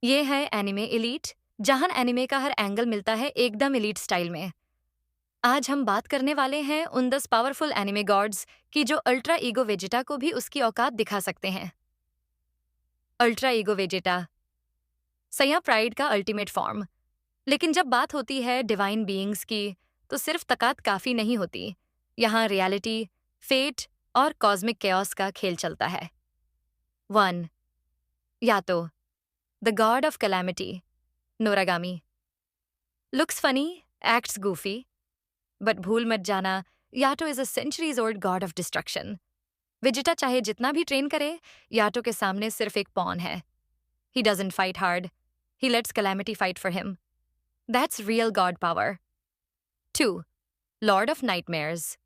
ये है anime elite, जहां एनिमे का हर एंगल मिलता है एकदम एलीट स्टाइल में। आज हम बात करने वाले हैं उन 10 पावरफुल एनिमे गॉड्स की जो अल्ट्रा ईगो वेजिटा को भी उसकी औकात दिखा सकते हैं। अल्ट्रा ईगो वेजिटा, सैया प्राइड का अल्टीमेट फॉर्म। लेकिन जब बात होती है डिवाइन बीइंग्स की, तो सिर्फ ताकत काफी नहीं होती। यहाँ रियलिटी, फेट और कॉस्मिक केओस का खेल चलता है। 1. Yato, the god of calamity, Noragami. Looks funny, acts goofy, but भूल मत जाना, Yato is a centuries old god of destruction. Vegeta चाहे जितना भी ट्रेन करे, याटो के सामने सिर्फ एक पॉन है। He doesn't fight hard, he lets calamity fight for him. That's real god power. 2. Lord of nightmares,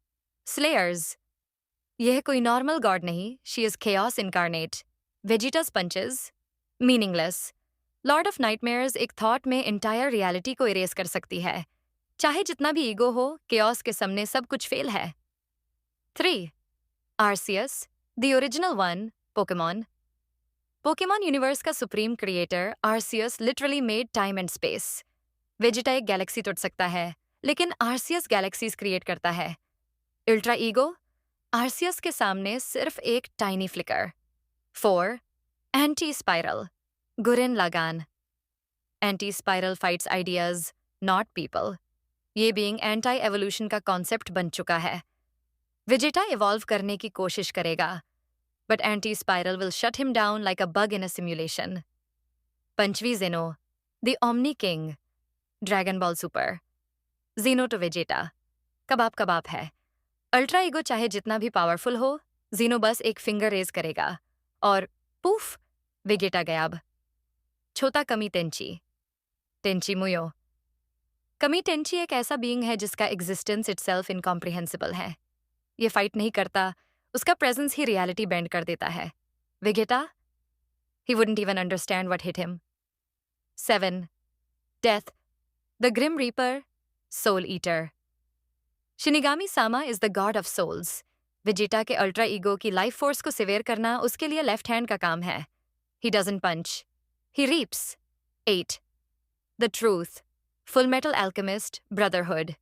Slayers. यह कोई नॉर्मल गॉड नहीं, she is chaos incarnate. Vegeta's punches, meaningless. Lord of nightmares एक thought में entire reality को erase कर सकती है। चाहे जितना भी ईगो हो, chaos के सामने सब कुछ फेल है। 3. Arceus, the original one, Pokemon. Pokemon universe का supreme creator Arceus literally made time and space. Vegeta एक गैलेक्सी तोड़ सकता है, लेकिन आर्सियस गैलेक्सीज क्रिएट करता है। अल्ट्रा ईगो, आर्सियस के सामने सिर्फ एक tiny flicker. 4. Anti spiral, Gurren Lagann. Anti spiral fights ideas, not people. ये बीइंग एंटी एवोल्यूशन का कॉन्सेप्ट बन चुका है। वेजिटा इवॉल्व करने की कोशिश करेगा, but anti spiral will shut him down like a bug in a simulation. पंचवी Zeno, the omni king, Dragon Ball Super. Zeno to Vegeta, कबाब कबाब है। अल्ट्रा ईगो चाहे जितना भी पावरफुल हो, जीनो बस एक फिंगर रेज करेगा और पूफ, वेगेटा गायब। छोटा कमी टेंची, टेंची मुयो। कमी टेंची एक ऐसा बीइंग है जिसका एग्जिस्टेंस इटसेल्फ इनकॉम्प्रिहेंसिबल है। ये फाइट नहीं करता, उसका प्रेजेंस ही रियलिटी बेंड कर देता है। Vegeta, he wouldn't even understand what hit him. 7. Death, the grim reaper, Soul Eater. Shinigami Sama is the god of souls. Vegeta के अल्ट्रा ईगो की लाइफ फोर्स को सिवेयर करना उसके लिए लेफ्ट हैंड का काम है। He doesn't punch, he reaps. 8. The truth, Fullmetal Alchemist, brotherhood.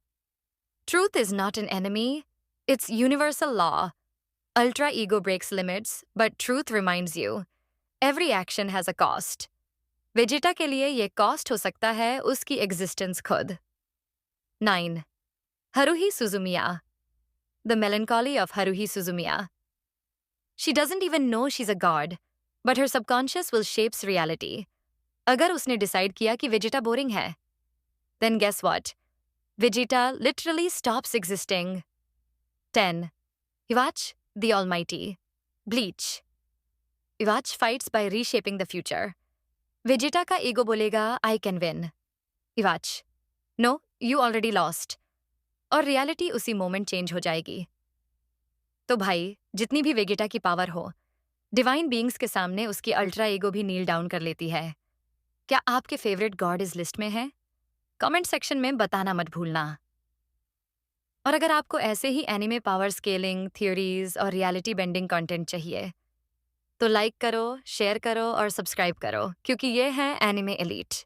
Truth is not an enemy, it's universal law. Ultra Ego breaks limits, but truth reminds you every action has a cost. Vegeta के लिए ये cost हो सकता है उसकी existence खुद। 9. Haruhi Suzumiya, the melancholy of Haruhi Suzumiya. She doesn't even know she's a god, but her subconscious will shapes reality. अगर उसने डिसाइड किया कि वेजिटा बोरिंग है, then guess what? Vegeta literally stops existing. 10. Iwatch, the Almighty. Bleach. Iwatch fights by reshaping the future. Vegeta का ego बोलेगा, I can win. Iwatch, no, you already lost. और reality उसी moment change हो जाएगी। तो भाई, जितनी भी वेगेटा की पावर हो, डिवाइन बीइंग्स के सामने उसकी अल्ट्रा ईगो भी नील डाउन कर लेती है। क्या आपके फेवरेट गॉड इस लिस्ट में है? कमेंट सेक्शन में बताना मत भूलना। और अगर आपको ऐसे ही एनिमे पावर स्केलिंग, थ्योरीज और रियलिटी बेंडिंग कंटेंट चाहिए, तो लाइक करो, शेयर करो और सब्सक्राइब करो, क्योंकि ये है एनिमे एलीट।